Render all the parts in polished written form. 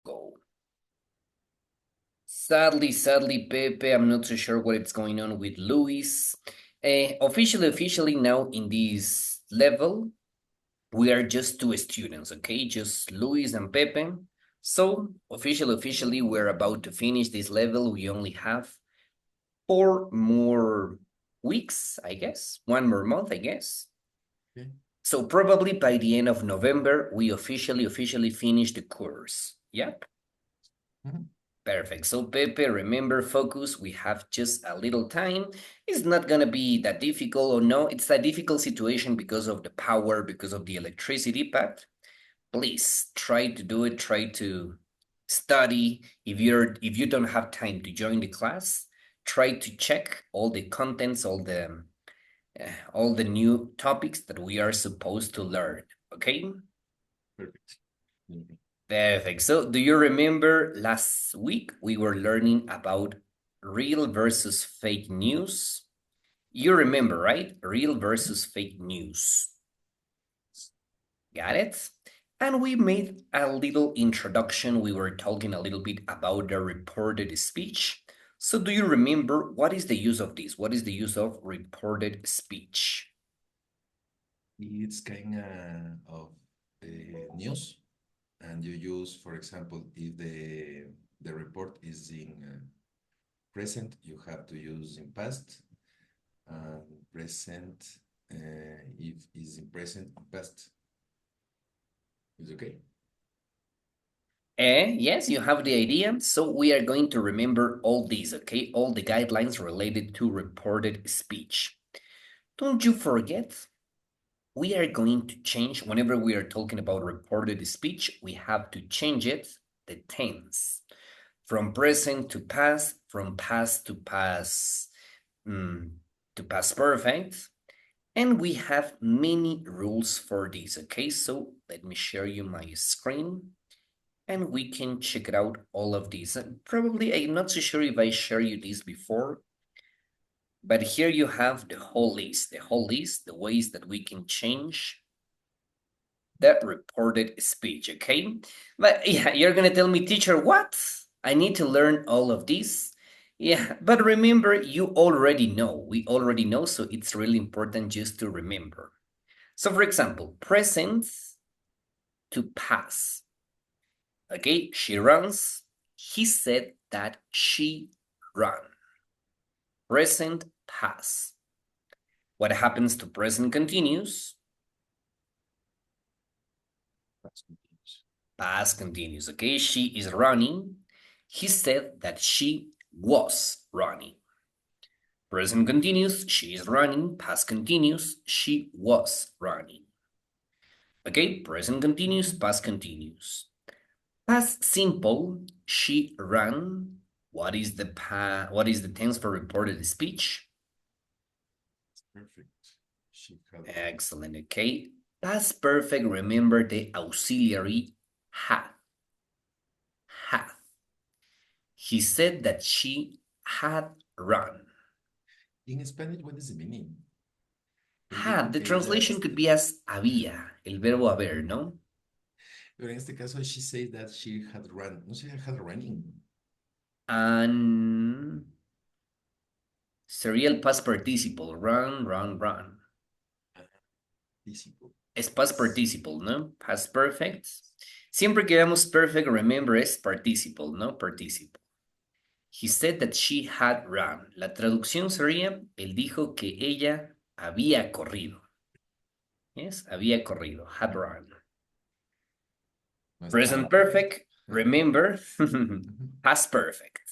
Go. Sadly, Pepe, I'm not so sure what is going on with Luis. Officially now in this level, we are just two students, okay? Just Luis and Pepe. So officially, we're about to finish this level. We only have 4 more weeks, I guess. 1 more month, I guess. Okay. So probably by the end of November, we officially finish the course. Yep. Perfect. So Pepe, remember, focus. We have just a little time. It's not gonna be that difficult, or no, it's a difficult situation because of the power, because of the electricity, but please try to do it, try to study. If you don't have time to join the class, try to check all the contents, all the new topics that we are supposed to learn. Okay? Perfect. Perfect. So, do you remember last week we were learning about real versus fake news? You remember, right? Real versus fake news. Got it? And we made a little introduction. We were talking a little bit about the reported speech. So, do you remember what is the use of this? What is the use of reported speech? It's kind of news, and you use, for example, if the report is in present, you have to use in past, and present if is in present, past. Is okay? Yes, you have the idea. So we are going to remember all these, okay? All the guidelines related to reported speech. Don't you forget, we are going to change, whenever we are talking about reported speech, we have to change it, the tense, from present to past, from past to past perfect. And we have many rules for this, okay? So let me share you my screen and we can check it out, all of these. And probably, I'm not so sure if I share you this before, but here you have the whole list, the ways that we can change that reported speech, okay? But yeah, you're gonna tell me, teacher, what? I need to learn all of this. Yeah, but remember, you already know, we already know, so it's really important just to remember. So for example, present to past. Okay, she runs. He said that she ran. Present past. What happens to present continuous? Past continuous. Past continuous. Okay, she is running. He said that she was running. Present continuous, she is running. Past continuous, she was running. Okay, present continuous, past continuous. Past simple, she ran. What is the tense for reported speech? Perfect. She had. Excellent. Okay. Past perfect, remember the auxiliary had. Had. He said that she had run. In Spanish, what is the meaning? Él Had, dijo the que ella, translation could be as había, el verbo haber, ¿no? pero en este caso, she said that she had run. No sería had running. And sería el past participle. Run. Participle. Es past participle, ¿no? Past perfect. Siempre que veamos perfect, remember es participle, ¿no? Participle. He said that she had run. La traducción sería, él dijo que ella había corrido. Yes, había corrido, had run. No Present estaba corriendo. perfect, remember, past perfect.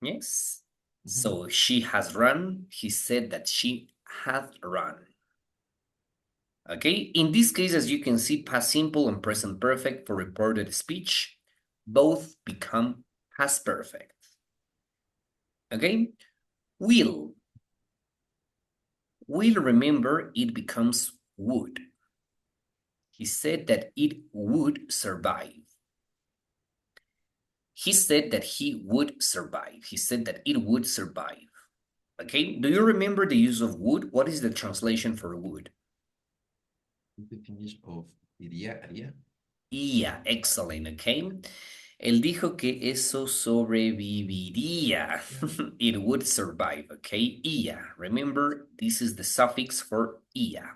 Yes. So she has run. He said that she had run. Okay, in this case, as you can see, past simple and present perfect for reported speech both become past perfect. Okay, will. Will, remember, it becomes would. He said that it would survive. He said that he would survive. He said that it would survive. Okay, do you remember the use of would? What is the translation for would? The finish of iría, haría. Yeah, excellent. Okay, Él dijo que eso sobreviviría. It would survive, okay? Ia. Remember, this is the suffix for ia.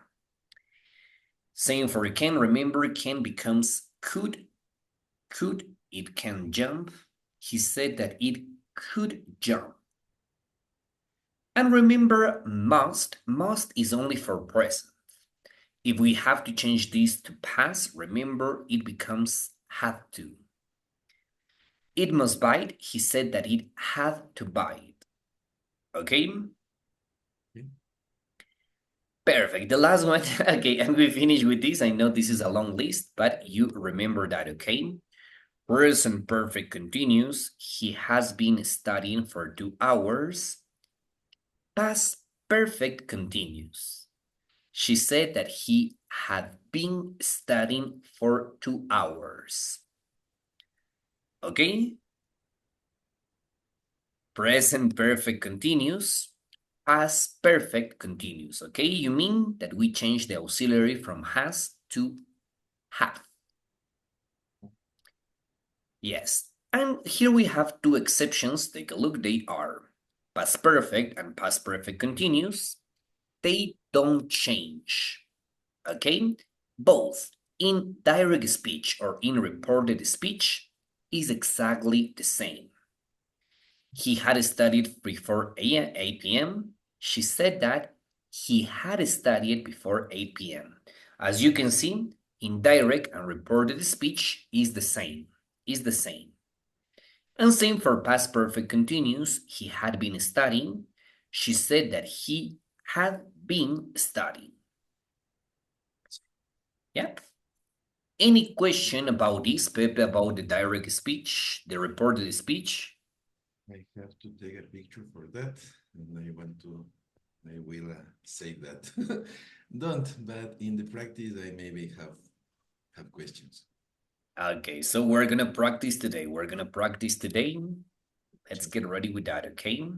Same for can. Remember, can becomes could. Could. It can jump. He said that it could jump. And remember, must. Must is only for present. If we have to change this to past, remember, it becomes had to. It must bite. He said that it had to bite. Okay? Okay. Perfect. The last one. Okay, and we finish with this. I know this is a long list, but you remember that, okay? Present perfect continuous. He has been studying for 2 hours. Past perfect continuous. She said that he had been studying for 2 hours. Okay? Present perfect continuous. Past perfect continuous. Okay? You mean that we change the auxiliary from has to have. Yes. And here we have 2 exceptions. Take a look. They are past perfect and past perfect continuous. They don't change. Okay? Both in direct speech or in reported speech is exactly the same. He had studied before 8 p.m. She said that he had studied before 8 p.m. As you can see, indirect and reported speech is the same. And same for past perfect continuous. He had been studying. She said that he had been studying. Yep. Any question about this, Pepe, about the direct speech, the reported speech? I have to take a picture for that, and I will save that. Don't, but in the practice, I maybe have questions. Okay, so we're gonna practice today. Let's get ready with that, okay?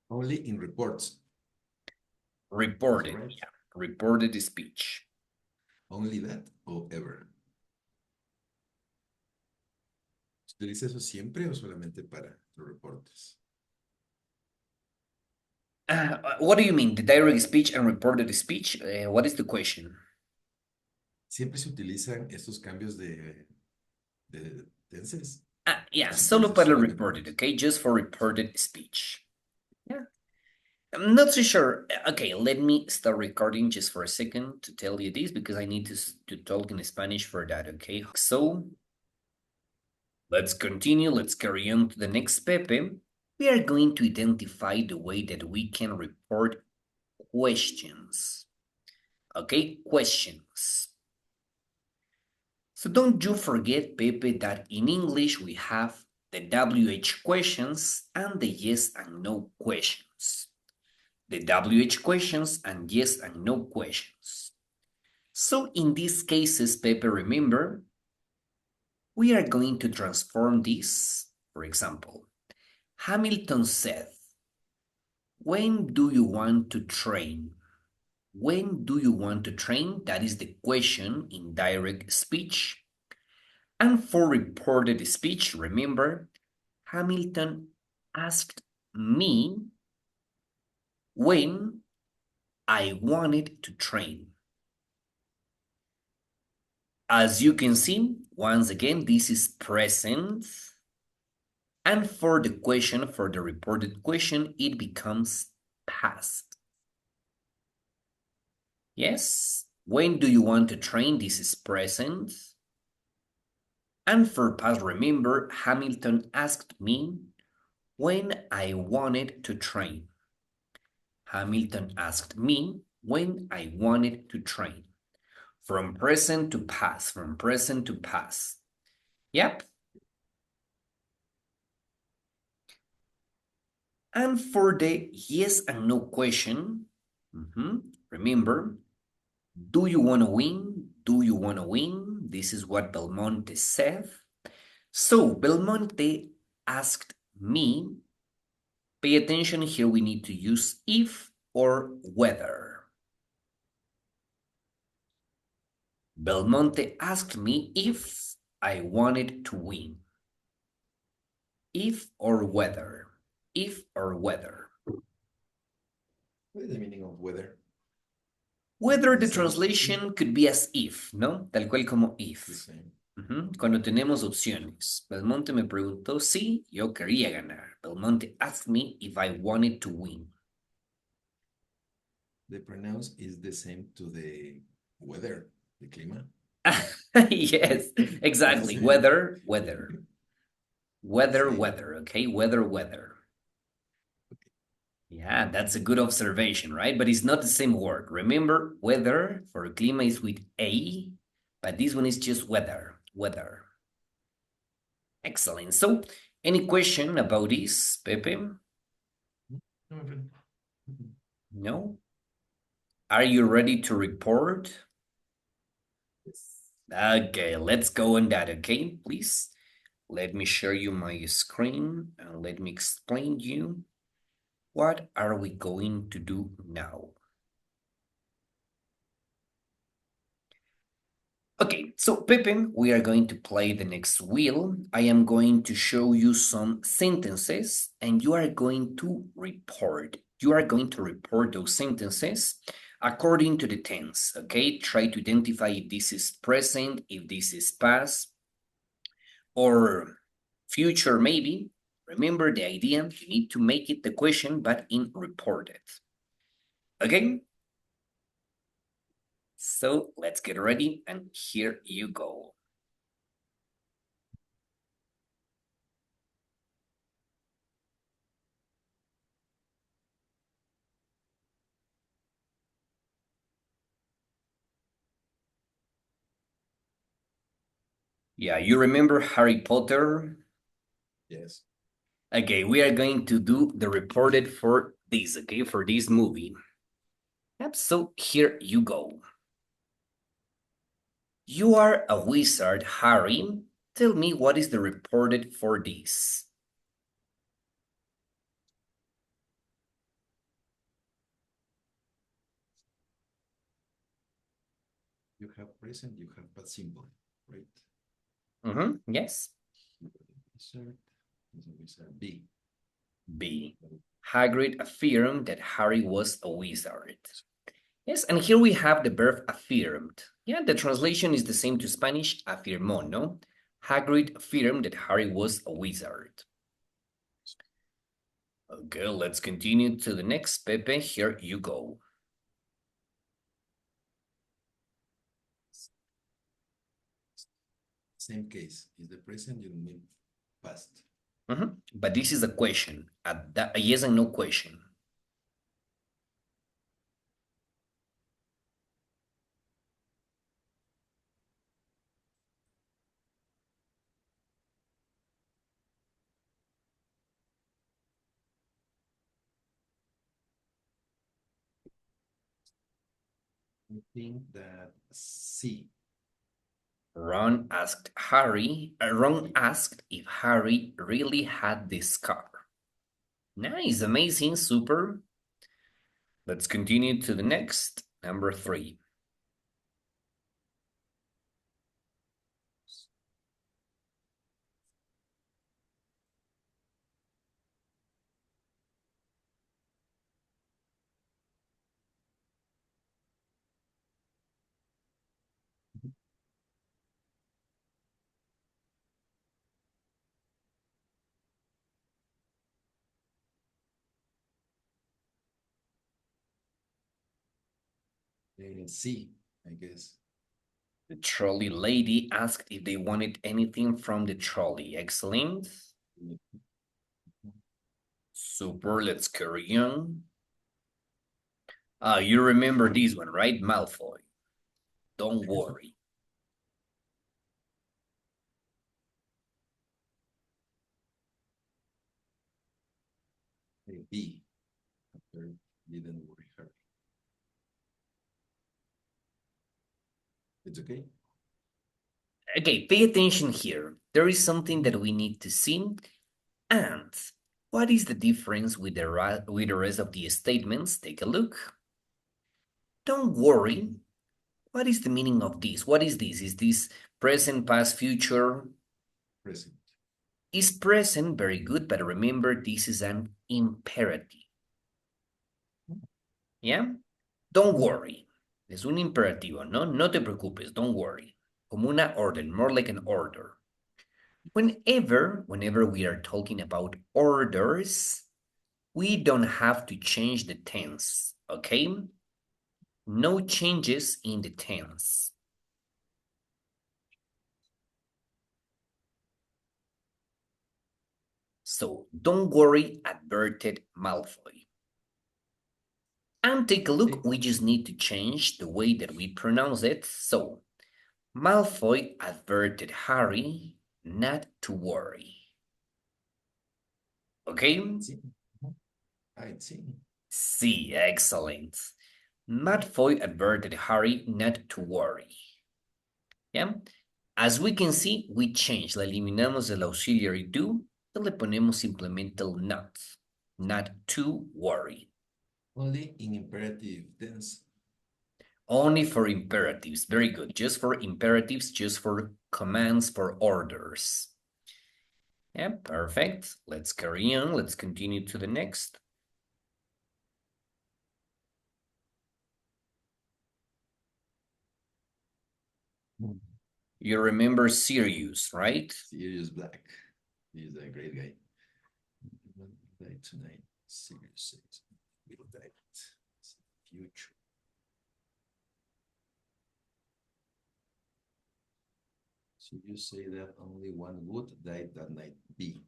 Only in reports. Reported, Right? yeah, reported speech. Only that or ever. ¿Se utiliza eso siempre o solamente para los reportes? What do you mean, the direct speech and reported speech? What is the question? Siempre se utilizan estos cambios de tenses. Yeah, ¿O se solo utiliza para solamente reported, para okay? Just for reported speech. Yeah. I'm not so sure. Okay, let me start recording just for a second to tell you this because I need to talk in Spanish for that, okay? So, let's continue. Let's carry on to the next Pepe. We are going to identify the way that we can report questions. Okay, questions. So don't you forget, Pepe, that in English we have the WH questions and the yes and no questions. The WH questions and yes and no questions. So in these cases, Pepe, remember, we are going to transform this. For example, Hamilton said, when do you want to train? When do you want to train? That is the question in direct speech. And for reported speech, remember, Hamilton asked me when I wanted to train. As you can see, once again, this is present. And for the question, for the reported question, it becomes past. Yes, when do you want to train? This is present. And for past, remember, Hamilton asked me when I wanted to train. Hamilton asked me when I wanted to train. From present to past, from present to past. Yep. And for the yes and no question, remember, do you want to win? Do you want to win? This is what Belmonte said. So Belmonte asked me, pay attention here, we need to use if or whether. Belmonte asked me if I wanted to win. If or whether. If or whether. What is the meaning of weather? Whether the The same. translation could be as if, ¿no? Tal cual como The if. same. Cuando tenemos opciones. Belmonte me preguntó si yo quería ganar. Belmonte asked me if I wanted to win. The pronounce is the same to the weather, the clima. Yes, exactly. Same. Weather, weather. Weather, Same. weather, okay? Weather, weather. Yeah, that's a good observation, right? But it's not the same word. Remember, weather for clima is with A, but this one is just weather, weather. Excellent. So, any question about this, Pepe? No, my friend. No? Are you ready to report? Yes. Okay, let's go on that, okay? Please, let me share you my screen and let me explain you what are we going to do now. Okay, so Pepe, we are going to play the next wheel. I am going to show you some sentences and you are going to report. You are going to report those sentences according to the tense, okay? Try to identify if this is present, if this is past, or future maybe. Remember the idea, you need to make it the question, but in reported. Okay? So let's get ready and here you go. Yeah, you remember Harry Potter? Yes. Okay, we are going to do the reported for this, okay, for this movie. Yep, so here you go. You are a wizard, Harry. Tell me what is the reported for this. You have present, you have past simple, right? Yes. Wizard is a wizard. B. B. Hagrid affirmed that Harry was a wizard. Yes, and here we have the verb affirmed. Yeah, the translation is the same to Spanish, afirmó, no? Hagrid affirmed that Harry was a wizard. Okay, let's continue to the next, Pepe. Here you go. Same case. Is the present, you mean past. But this is a question, a yes and no question. I think that C. Ron asked if Harry really had this car. Nice, amazing, super. Let's continue to the next, number 3. C, I guess. The trolley lady asked if they wanted anything from the trolley. Excellent. Super, let's carry on. You remember this one, right? Malfoy. Don't worry. B. Didn't worry, Harry. It's okay. Okay, pay attention here. There is something that we need to see. And what is the difference with the rest of the statements? Take a look. Don't worry. What is the meaning of this? What is this? Is this present, past, future? Present. Is present, very good, but remember this is an imperative. ¿Ya? Don't worry. Es un imperativo, ¿no? No te preocupes, don't worry. Como una orden, more like an order. Whenever we are talking about orders, we don't have to change the tense, okay? No changes in the tense. So, don't worry, adverted Malfoy. And take a look, we just need to change the way that we pronounce it. So, Malfoy adverted Harry not to worry. Okay? I see. Sí, excellent. Malfoy adverted Harry not to worry. Yeah? As we can see, we change. Le eliminamos el auxiliary do y le ponemos simplemente el not to worry. Only in imperative tense. Only for imperatives. Very good. Just for imperatives, just for commands, for orders. Yeah, perfect. Let's carry on. Let's continue to the next. You remember Sirius, right? Sirius Black. He's a great guy. Die tonight. Sirius says, will die. Future. So you say that only one would die that night. B.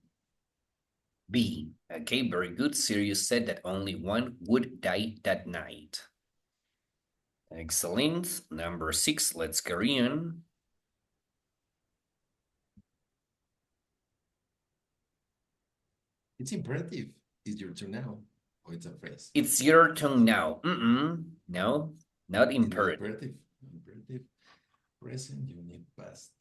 B. Okay, very good. Sirius said that only one would die that night. Excellent. Number 6, let's carry on. It's imperative. It's your turn now. Or it's a phrase. It's your turn now. No, not imperative. Imperative. Imperative. Present, you need past.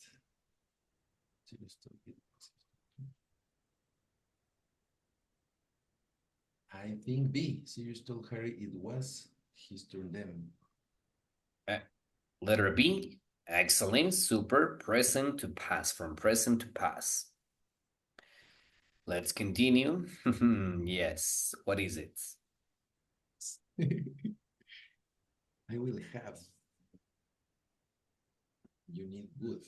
I think B. Sirius told Harry it was his turn then. Letter B. Excellent. Super. Present to past. From present to past. Let's continue. Yes. What is it? I will have. You need would.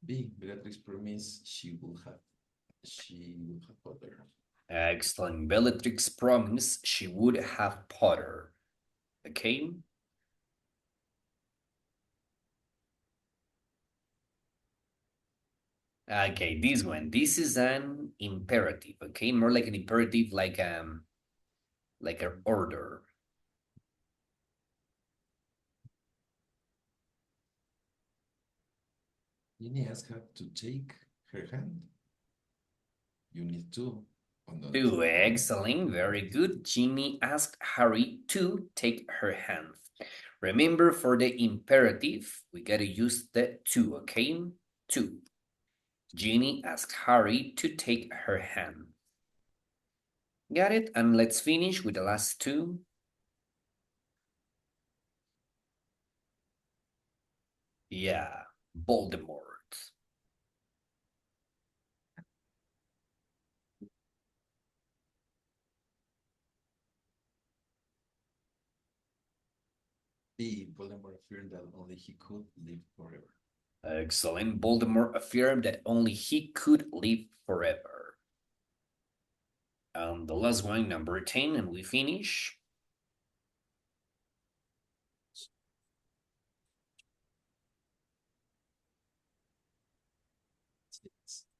B. Bellatrix promised she will have Potter. Excellent. Bellatrix promised she would have Potter. Okay. Okay, this one. This is an imperative, okay? More like an imperative, like an order. Ginny asked her to take her hand. You need to. To. Excellent, very good. Ginny asked Harry to take her hand. Remember, for the imperative, we gotta use the to, okay? To. Ginny asked Harry to take her hand. Got it? And let's finish with the last two. Yeah, Voldemort. Voldemort affirmed that only he could live forever. Excellent. Voldemort affirmed that only he could live forever. The last one, number 10, and we finish.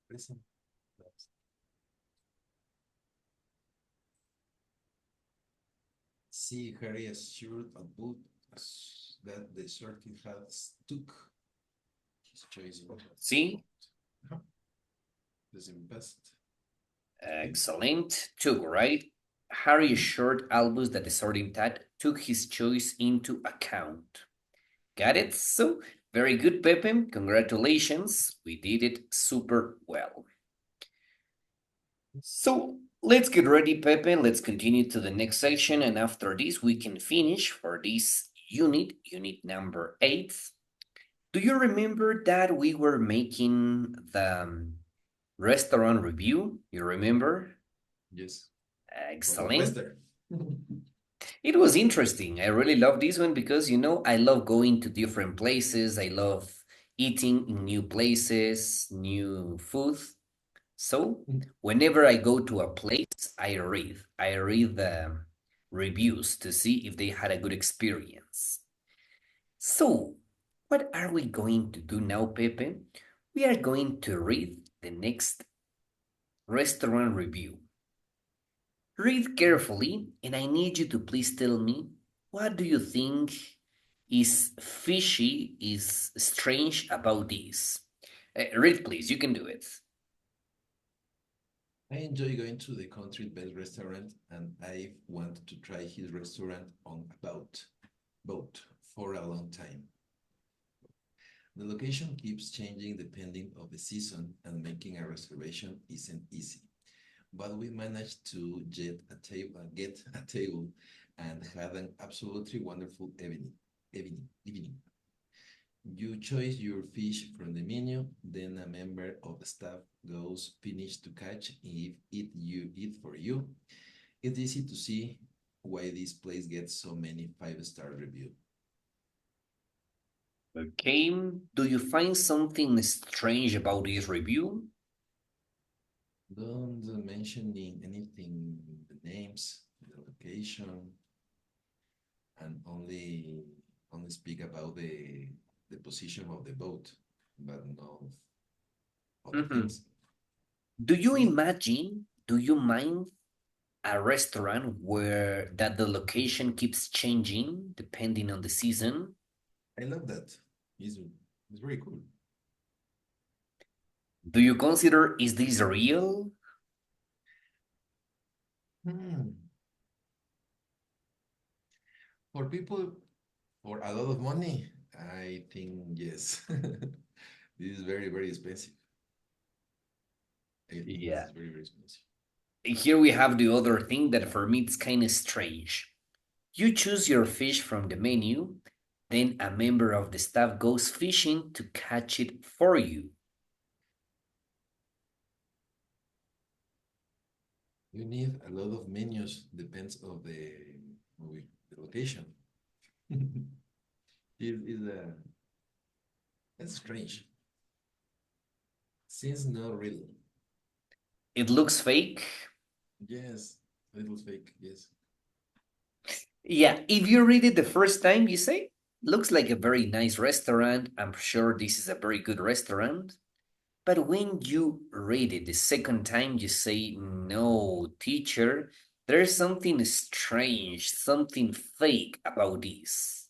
Listen. See, Harry assured Albus that the sorting has took his choice. See? This is best. Excellent. Took, right? Harry assured Albus that the sorting hat took his choice into account. Got it? So, very good, Pepe. Congratulations. We did it super well. So, let's get ready, Pepe. Let's continue to the next section. And after this, we can finish for this unit number 8. Do you remember that we were making the restaurant review? You remember? Yes. Excellent. Western. It was interesting. I really love this one because, I love going to different places. I love eating in new places, new food. So whenever I go to a place, I read. I read the reviews to see if they had a good experience. So, what are we going to do now, Pepe? We are going to read the next restaurant review. Read carefully, and I need you to please tell me, what do you think is fishy, is strange about this? Read, please, you can do it. I enjoy going to the Country Bell restaurant, and I want to try his restaurant on a boat for a long time. The location keeps changing depending of the season, and making a reservation isn't easy. But we managed to get a table and had an absolutely wonderful evening. You choose your fish from the menu, then a member of the staff goes finish to catch if you eat for you. It's easy to see why this place gets so many 5-star reviews. Okay, do you find something strange about this review? Don't mention anything, the names, the location, and only speak about the position of the boat, but no other things. Do you mind a restaurant where that the location keeps changing depending on the season? I love that. It's very cool. Do you consider is this real? For people for a lot of money, I think yes. This is very, very expensive. I think Yeah. this is very, very expensive. Here we have the other thing that for me it's kind of strange. You choose your fish from the menu, then a member of the staff goes fishing to catch it for you. You need a lot of menus, depends of the location. That's strange. Seems not real. It looks fake. Yes, little fake, yes. Yeah, if you read it the first time, you say, looks like a very nice restaurant. I'm sure this is a very good restaurant. But when you read it the second time, you say, no, teacher, there's something strange, something fake about this.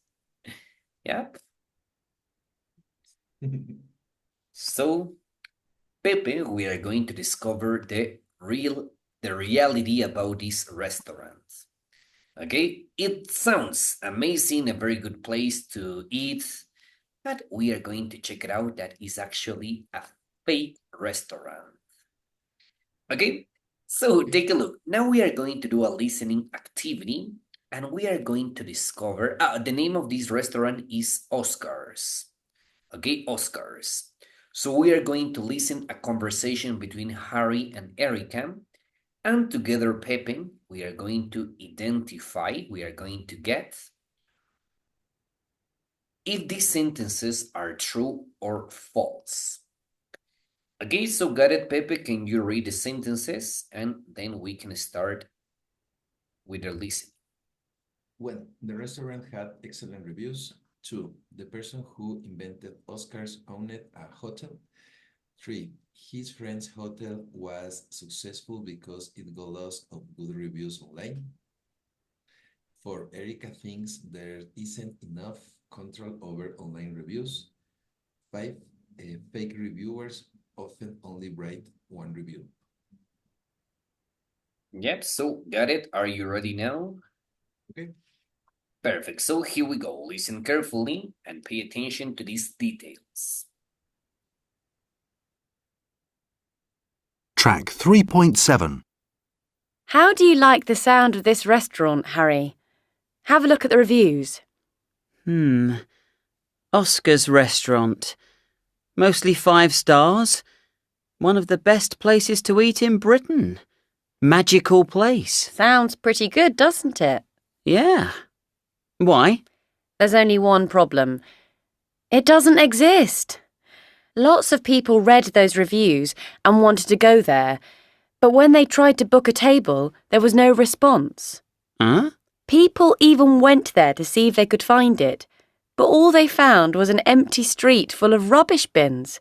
Yep. So, Pepe, we are going to discover the reality about this restaurant. Okay, it sounds amazing, a very good place to eat, but we are going to check it out. That is actually a fake restaurant. Okay, so take a look. Now we are going to do a listening activity, and we are going to discover the name of this restaurant is Oscars. Okay, Oscars. So we are going to listen a conversation between Harry and Erica, and together, Pepe, we are going to identify, we are going to get if these sentences are true or false. Okay, so got it, Pepe? Can you read the sentences? And then we can start with the listening. 1. The restaurant had excellent reviews. 2. The person who invented Oscars owned a hotel. 3. His friend's hotel was successful because it got lots of good reviews online. 4. Erica thinks there isn't enough control over online reviews. 5. Fake reviewers often only write one review. Yep, so got it. Are you ready now? Okay. Perfect. So here we go. Listen carefully and pay attention to these details. Track 3.7. How do you like the sound of this restaurant, Harry? Have a look at the reviews. Oscar's restaurant. Mostly 5 stars. One of the best places to eat in Britain. Magical place. Sounds pretty good, doesn't it? Yeah. Why? There's only one problem. It doesn't exist. Lots of people read those reviews and wanted to go there, but when they tried to book a table, there was no response. Huh? People even went there to see if they could find it, but all they found was an empty street full of rubbish bins.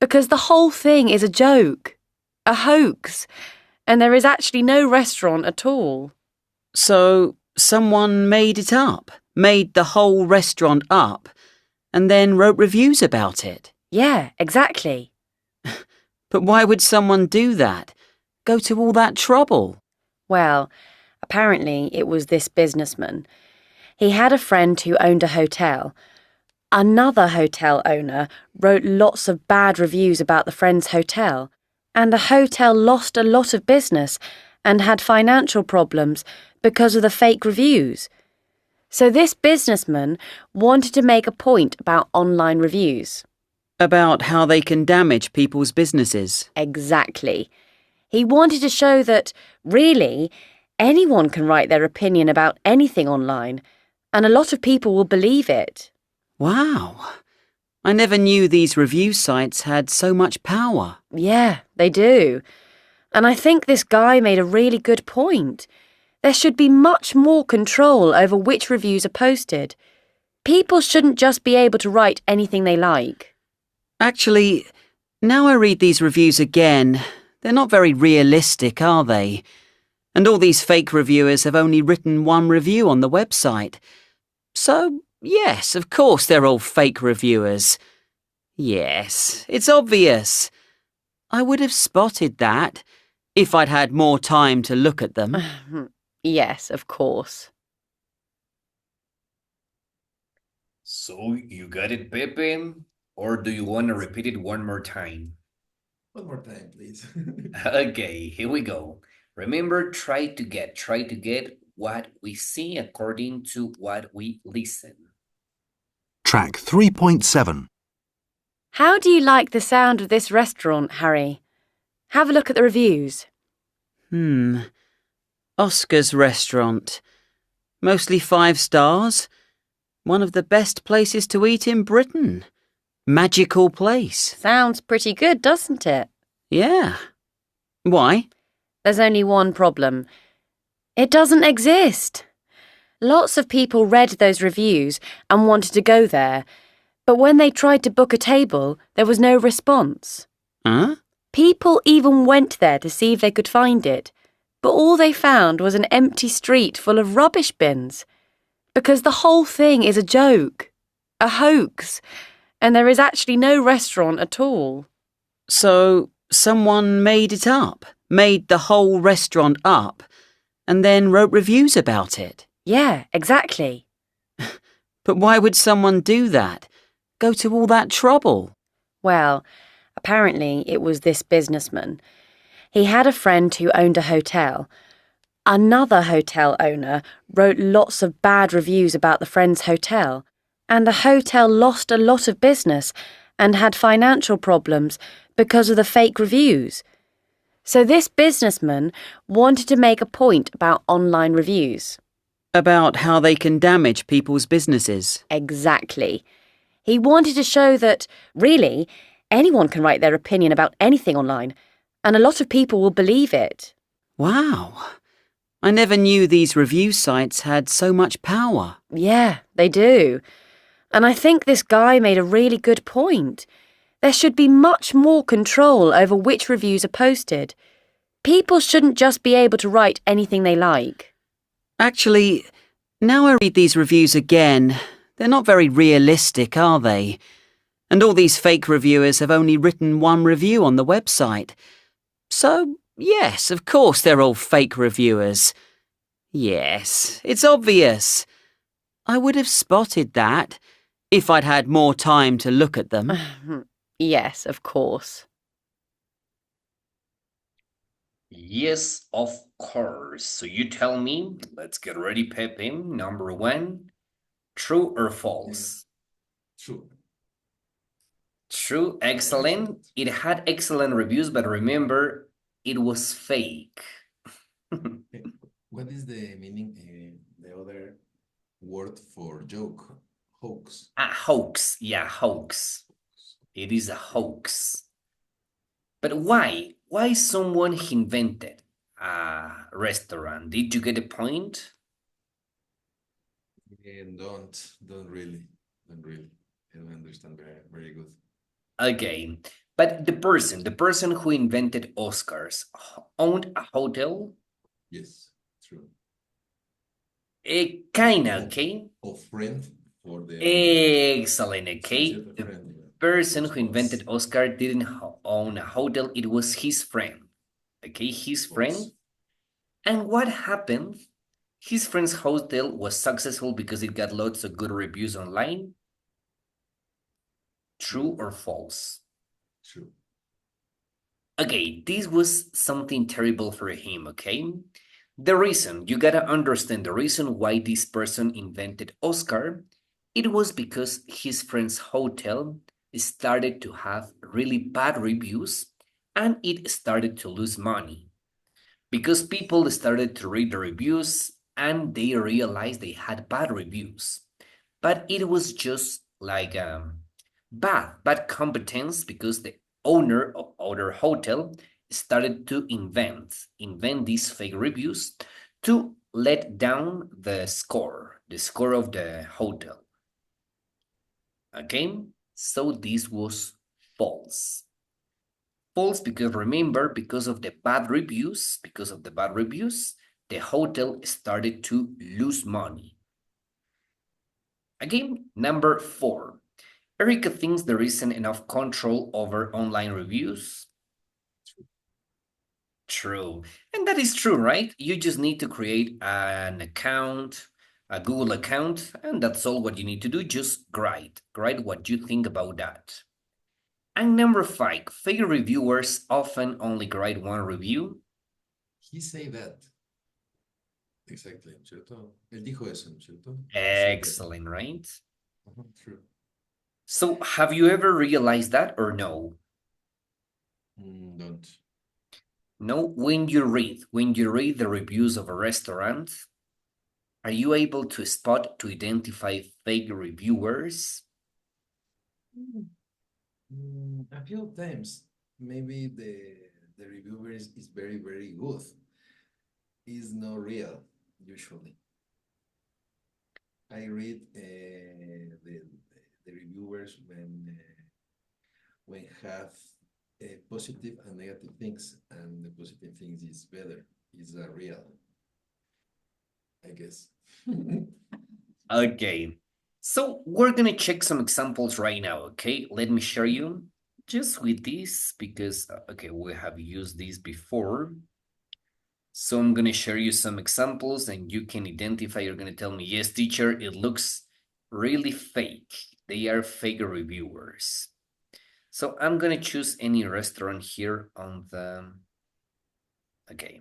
Because the whole thing is a joke, a hoax, and there is actually no restaurant at all. So someone made it up, made the whole restaurant up, and then wrote reviews about it. Yeah, exactly. But why would someone do that? Go to all that trouble? Well, apparently it was this businessman. He had a friend who owned a hotel. Another hotel owner wrote lots of bad reviews about the friend's hotel, and the hotel lost a lot of business and had financial problems because of the fake reviews. So this businessman wanted to make a point about online reviews. About how they can damage people's businesses. Exactly. He wanted to show that, really, anyone can write their opinion about anything online, and a lot of people will believe it. Wow. I never knew these review sites had so much power. Yeah, they do. And I think this guy made a really good point. There should be much more control over which reviews are posted. People shouldn't just be able to write anything they like. Actually, now I read these reviews again, they're not very realistic, are they? And all these fake reviewers have only written one review on the website. So, yes, of course they're all fake reviewers. Yes, it's obvious. I would have spotted that if I'd had more time to look at them. Yes, of course. So you got it, Pepe? Or do you want to repeat it one more time? One more time, please. Okay, here we go. Remember, try to get what we see according to what we listen. Track 3.7. How do you like the sound of this restaurant, Harry? Have a look at the reviews. Oscar's restaurant. Mostly 5 stars. One of the best places to eat in Britain. Magical place. Sounds pretty good, doesn't it? Yeah. Why? There's only one problem. It doesn't exist. Lots of people read those reviews and wanted to go there, but when they tried to book a table, there was no response. Huh? People even went there to see if they could find it, but all they found was an empty street full of rubbish bins. Because the whole thing is a joke, a hoax, and there is actually no restaurant at all. So someone made it up, made the whole restaurant up, and then wrote reviews about it. Yeah, exactly. But why would someone do that? Go to all that trouble? Well, apparently it was this businessman. He had a friend who owned a hotel. Another hotel owner wrote lots of bad reviews about the friend's hotel, and the hotel lost a lot of business and had financial problems because of the fake reviews. So this businessman wanted to make a point about online reviews. About how they can damage people's businesses. Exactly. He wanted to show that, really, anyone can write their opinion about anything online, and a lot of people will believe it. Wow. I never knew these review sites had so much power. Yeah, they do. And I think this guy made a really good point. There should be much more control over which reviews are posted. People shouldn't just be able to write anything they like. Actually, now I read these reviews again, they're not very realistic, are they? And all these fake reviewers have only written one review on the website. So, yes, of course they're all fake reviewers. Yes, it's obvious. I would have spotted that if I'd had more time to look at them. Yes, of course. Yes, of course. So you tell me, let's get ready, Pepe. Number one, true or false? True. True, excellent. It had excellent reviews, but remember, it was fake. What is the meaning, the other word for joke? Hoax. Hoax. Yeah, hoax. It is a hoax. But why? Why someone invented a restaurant? Did you get the point? And don't really. I don't understand very good. Okay, but the person who invented Oscars owned a hotel? Yes, true. Kinda, Of, okay? of friend for the Excellent, okay? sincere The friend. person It's who invented false. Oscar didn't own a hotel, it was his friend. Okay, his friend. False. And what happened? His friend's hotel was successful because it got lots of good reviews online. True or false? True. Okay, this was something terrible for him, okay? The reason, you gotta understand the reason why this person invented Oscar, it was because his friend's hotel started to have really bad reviews and it started to lose money. Because people started to read the reviews and they realized they had bad reviews. But it was just like bad competence because the owner of other hotel started to invent these fake reviews to let down the score of the hotel. Okay, so this was false. False because remember, because of the bad reviews, the hotel started to lose money. Again, number 4. Erica thinks there isn't enough control over online reviews. True. And that is true, right? You just need to create an account, a Google account, and that's all what you need to do. Just write what you think about that. And number 5, fake reviewers often only write one review. He say that. Exactly, ¿cierto? Él dijo eso, ¿cierto? Excellent, right? True. So have you ever realized that or no? Don't. No, when you read the reviews of a restaurant, are you able to identify fake reviewers? A few times, maybe the reviewer is very good. Is not real usually. I read the reviewers when have positive and negative things, and the positive things is better, is real, I guess. Okay, so we're gonna check some examples right now, okay? Let me share you just with this because, okay, we have used these before. So I'm gonna share you some examples and you can identify, you're gonna tell me, yes, teacher, it looks really fake. They are fake reviewers. So I'm gonna choose any restaurant here on the, okay.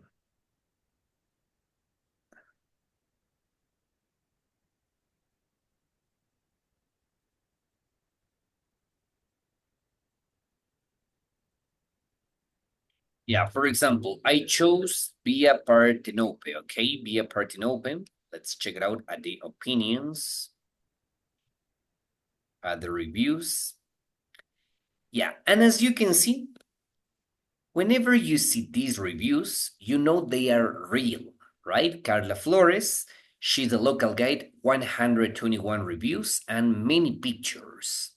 Yeah, for example, I chose Via Partenope, okay? Via Partenope. Let's check it out at the opinions, at the reviews. Yeah, and as you can see, whenever you see these reviews, you know they are real, right? Carla Flores, she's a local guide, 121 reviews and many pictures.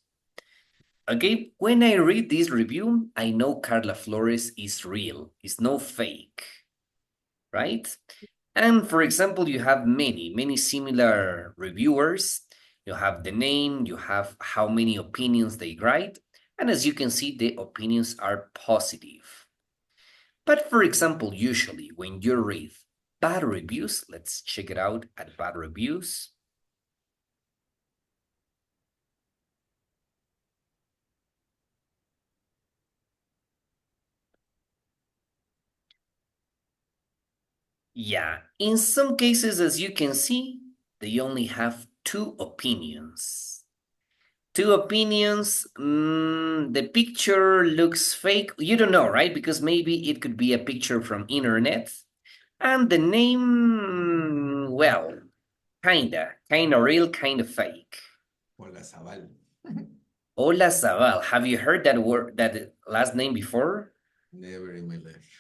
Okay, when I read this review, I know Carla Flores is real, it's no fake, right? And for example, you have many similar reviewers. You have the name, you have how many opinions they write, and as you can see, the opinions are positive. But for example, usually when you read bad reviews, let's check it out at bad reviews. Yeah, in some cases, as you can see, they only have two opinions. Two opinions. The picture looks fake. You don't know, right? Because maybe it could be a picture from internet. And the name, well, kinda real, kinda fake. Hola, Zabal. Hola Zabal. Have you heard that word, that last name before? Never in my life.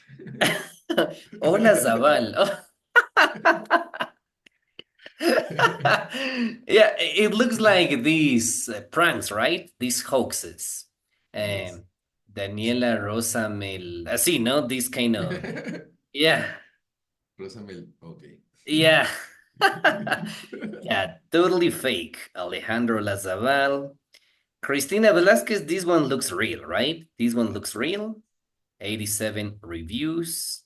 Hola Zabal. Yeah, it looks like these pranks, right? These hoaxes. Yes. Daniela Rosa Mel, así, ¿no? This kind of, yeah, Rosamel, okay. yeah. Yeah, totally fake. Alejandro Lazabal. Cristina Velasquez, this one looks real, right? This one looks real. 87 reviews.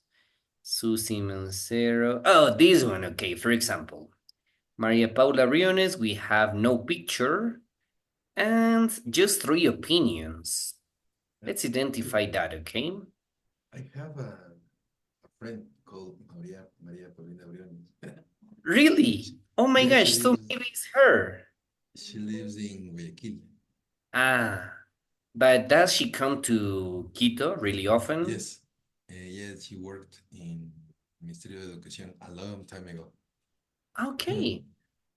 Susie Mancero. Oh, this one, okay, for example. Maria Paula Riones, we have no picture and just 3 opinions. Let's identify that, okay? I have a friend called Maria Paulina Briones. Really? Oh my Yeah, gosh, so maybe it's her. she lives in Guayaquil. Ah, but does she come to Quito really often? Yes. Yes, she worked in Ministerio de Educación a long time ago. Okay,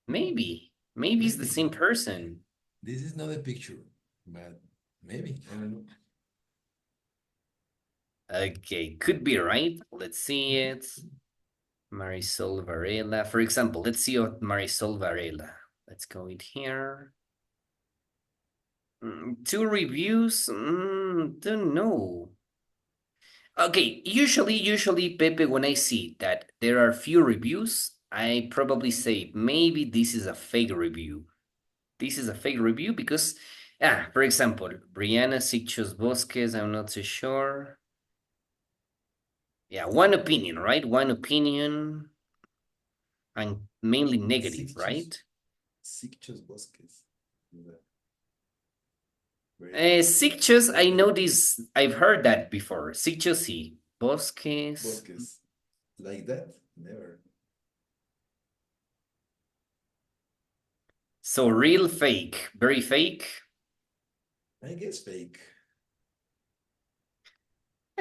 maybe it's the Maybe. same person. This is not a picture, but maybe, I don't know. Okay, could be right. Let's see it. Marisol Varela. For example, let's see what Marisol Varela. Let's go in here. 2 reviews? Don't know. Okay, usually, Pepe, when I see that there are few reviews, I probably say maybe this is a fake review. This is a fake review because, for example, Brianna Sichos Bosques, I'm not so sure. Yeah, one opinion, right? One opinion and mainly negative, Sicchos. right? Sicchos Bosques. Sicchos, I know this, I've heard that before. Sicchos y Bosques. Bosques. Like that? Never. So real fake, very fake. I guess fake.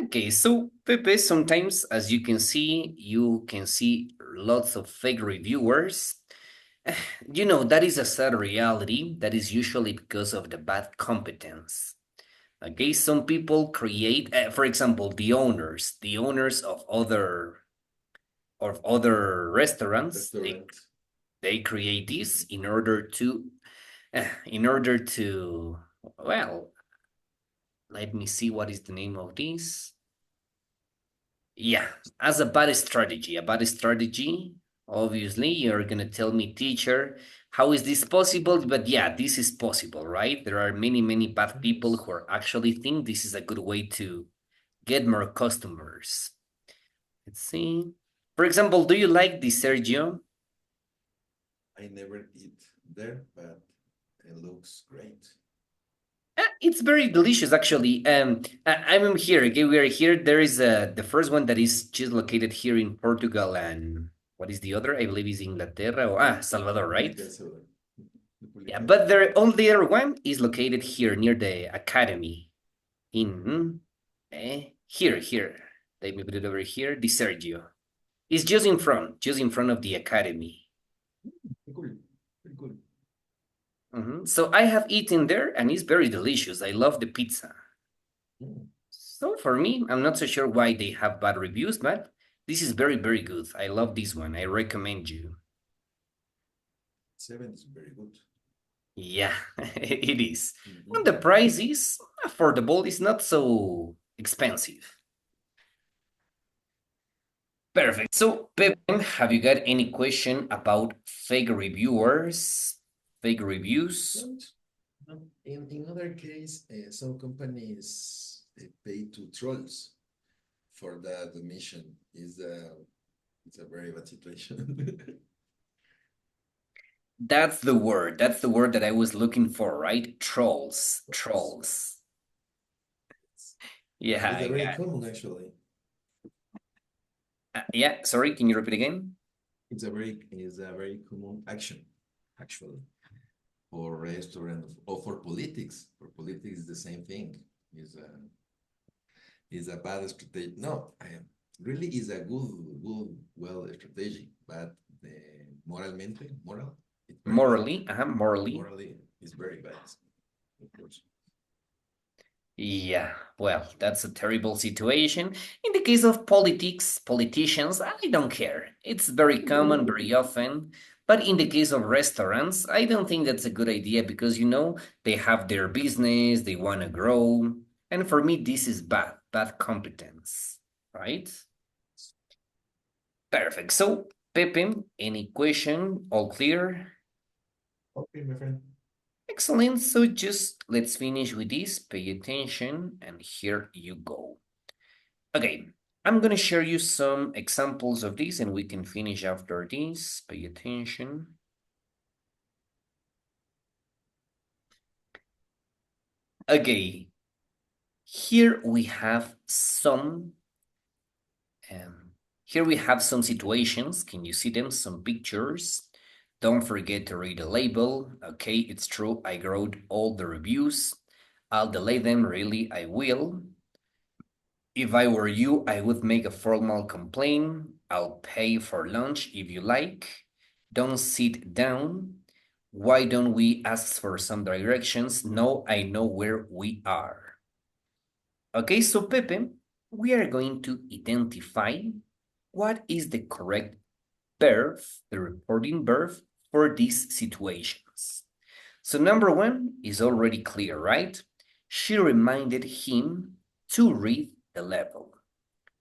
Okay, so Pepe, sometimes as you can see lots of fake reviewers. You know, that is a sad reality. That is usually because of the bad competence. Okay, some people create, for example, the owners of other restaurants, Restaurant. they create this in order to, well, let me see what is the name of this. Yeah, as a bad strategy, obviously, you're gonna tell me, teacher, how is this possible? But yeah, this is possible, right? There are many bad people who are actually think this is a good way to get more customers. Let's see. For example, do you like this, Sergio? I never eat there, but it looks great. It's very delicious, actually. I'm here. Okay, we are here. There is the first one that is just located here in Portugal, and what is the other? I believe is Inglaterra or Salvador, right? Yeah, but the only other one is located here near the academy. In here. Let me put it over here. The Sergio. It's just in front of the academy. Cool. Very cool. So I have eaten there, and it's very delicious. I love the pizza. Mm. So for me, I'm not so sure why they have bad reviews, but this is very good. I love this one. I recommend you. 7 is very good. Yeah, it is. And the price is affordable. It's not so expensive. Perfect. So, Pepe, have you got any question about fake reviewers, fake reviews? No. In other case, some companies pay to trolls for that mission. It's a very bad situation. That's the word. That's the word that I was looking for, right? Trolls. Yeah, It's very common actually. Yeah, sorry, can you repeat again? It's a very common action, actually, for restaurant or for politics. For politics, the same thing. Is a bad strategy. No, really is a well strategy, but moralmente, it's very bad. Morally. It's very bad, of course. Yeah, well, that's a terrible situation. In the case of politicians, I don't care. It's very common, very often. But in the case of restaurants, I don't think that's a good idea because, they have their business, they want to grow. And for me, this is bad competence, right? Perfect. So, Pepe, any question? All clear? Okay, my friend. Excellent. So just let's finish with this. Pay attention, and here you go. Okay, I'm gonna share you some examples of this, and we can finish after this. Pay attention. Okay, here we have some. Here we have some situations. Can you see them? Some pictures. Don't forget to read the label. Okay, it's true. I wrote all the reviews. I'll delay them. Really, I will. If I were you, I would make a formal complaint. I'll pay for lunch if you like. Don't sit down. Why don't we ask for some directions? No, I know where we are. Okay, so Pepe, we are going to identify what is the correct verb, the reporting verb for these situations. So number one is already clear, right? She reminded him to read the level.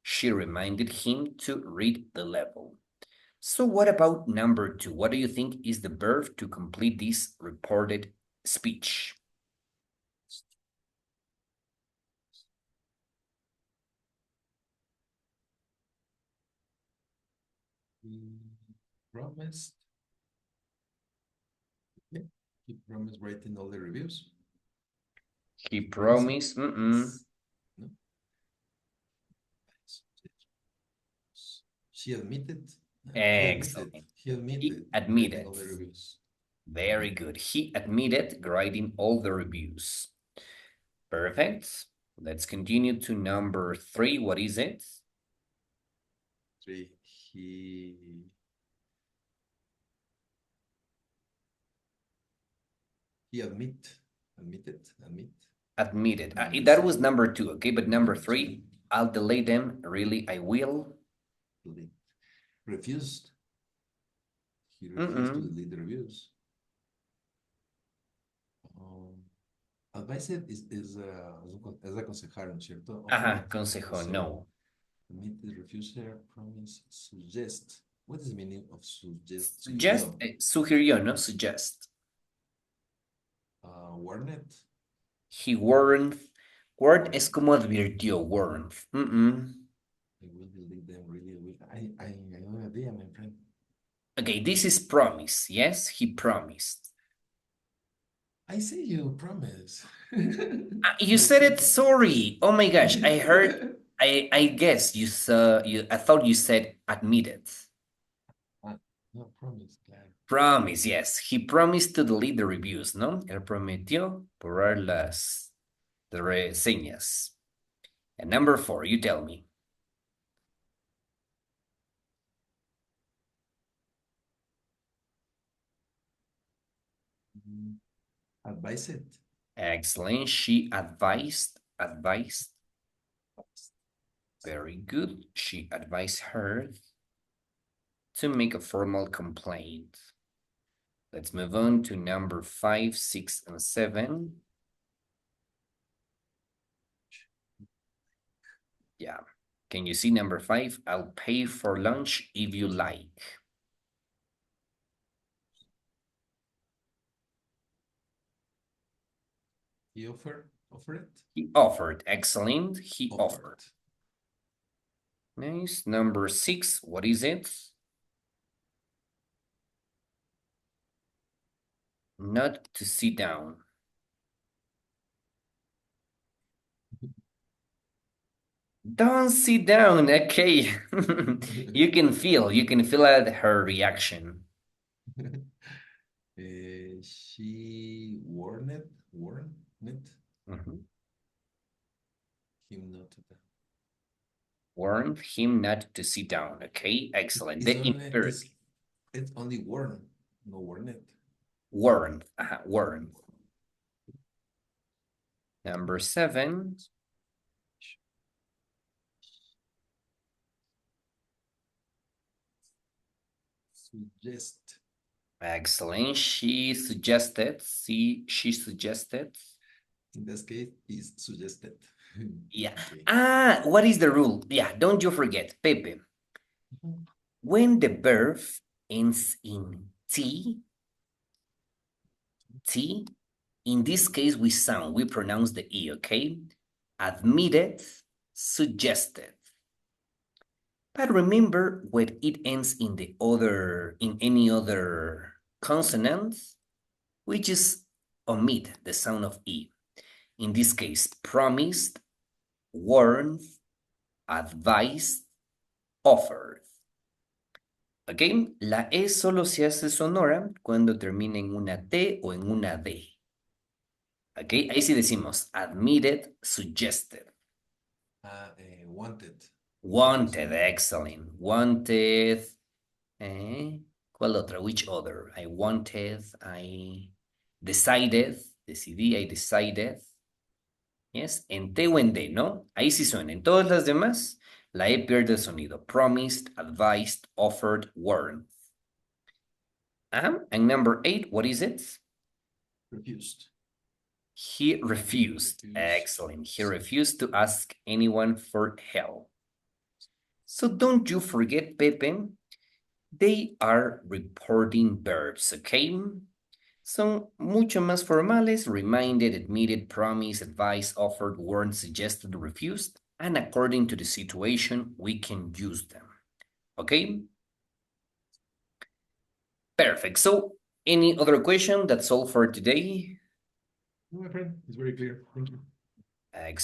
She reminded him to read the level. So what about number two? What do you think is the verb to complete this reported speech? He promised. Yeah, he promised writing all the reviews. He promised. No? She admitted. Excellent. He admitted. He admitted. Writing all the reviews. Very good. He admitted writing all the reviews. Perfect. Let's continue to number three. What is it? Three. He admitted. Admitted. Number That three. was number two, okay? But number Number three, three. I'll delay them. Really, I will. Refused. He refused to delete the reviews. Advice es aconsejar, ¿no es cierto? Ajá, consejo, no. Admitted, refuser, promise, suggest. What is the meaning of suggest? Suggest, sugirió, no? Suggest. Warned. He warned. Warned es como advirtió, warned. I will delete them, really will. I have no idea, my friend. Okay, this is promise, yes? He promised. I say you promise. You said it, sorry. Oh my gosh, I heard, I guess you saw, I thought you said admitted. No, promise, claro. Promise, yes. He promised to delete the reviews, ¿no? Él prometió borrar las reseñas. And number four, you tell me. Advised. Excellent. She advised. Very good. She advised her to make a formal complaint. Let's move on to number 5, 6, and 7. Yeah. Can you see number 5? I'll pay for lunch if you like. He offered it? He offered. Excellent. He offered. Offered. Nice. Number 6, what is it? Not to sit down. Don't sit down. Okay. You can feel at her reaction. She warned it Mhm. him not to. Warned him not to sit down. Okay, excellent. It's The only, imperative. it's only warn, no warned. Warned. Warned. Number 7. Suggest. Excellent. She suggested. She suggested. In this case, is suggested. Yeah. Okay. What is the rule? Yeah, don't you forget, Pepe. When the verb ends in T, in this case, we pronounce the E, okay? Admitted, suggested. But remember, when it ends in any other consonant, we just omit the sound of E. In this case, promised, warned, advised, offered. ¿Ok? La E solo se hace sonora cuando termina en una T o en una D. ¿Ok? Ahí sí decimos admitted, suggested. Wanted. Wanted, excellent. Wanted. ¿Cuál otra? Which other? I wanted, I decided, decidí, I decided. Yes, en T o en D, ¿no? Ahí sí suena. En todas las demás, la E pierde el sonido. Promised, advised, offered, warned. And number 8, what is it? Refused. He refused. Excellent. He refused to ask anyone for help. So don't you forget, Pepe, they are reporting verbs, okay? Son mucho más formales, reminded, admitted, promised, advised, offered, warned, suggested, refused, and according to the situation, we can use them, okay? Perfect. So, any other question? That's all for today. No, my friend, it's very clear. Thank you. Excellent.